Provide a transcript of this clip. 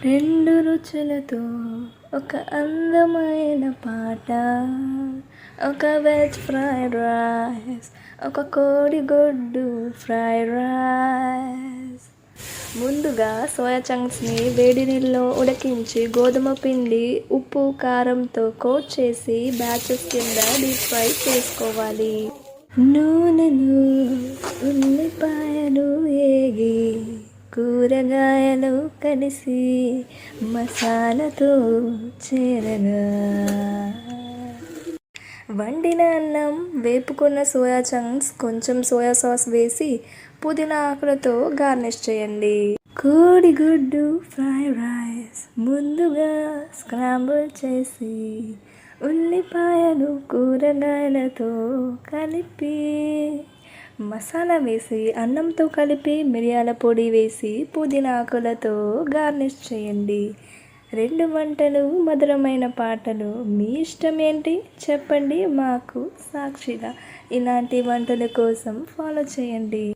రెండు రుచులతో ఒక అందమైన పాట, ఒక వెజ్ ఫ్రైడ్ రైస్, ఒక కోడిగుడ్డు ఫ్రైడ్ రైస్. ముందుగా సోయా చంక్స్ని వేడి నీళ్ళలో ఉడికించి గోధుమ పిండి ఉప్పు కారంతో కోట్ చేసి బ్యాచెస్ కింద డీప్ ఫ్రై చేసుకోవాలి. నూనెలో ఉల్లిపాయలు వేగి కూరగాయలు కలిసి మసాలాతో చేరగా వండిన అన్నం, వేపుకున్న సోయా చంక్స్, కొంచెం సోయా సాస్ వేసి పుదీనా ఆకులతో గార్నిష్ చేయండి. కోడిగుడ్డు ఫ్రైడ్ రైస్ ముందుగా స్క్రాంబుల్ చేసి ఉల్లిపాయలు కూరగాయలతో కలిపి మసాలా వేసి అన్నంతో కలిపి మిరియాల పొడి వేసి పుదీనా ఆకులతో గార్నిష్ చేయండి. రెండు వంటలు, మధురమైన పాటలు. మీ ఇష్టం ఏంటి చెప్పండి మాకు సాక్షిగా. ఇలాంటి వంటల కోసం ఫాలో చేయండి.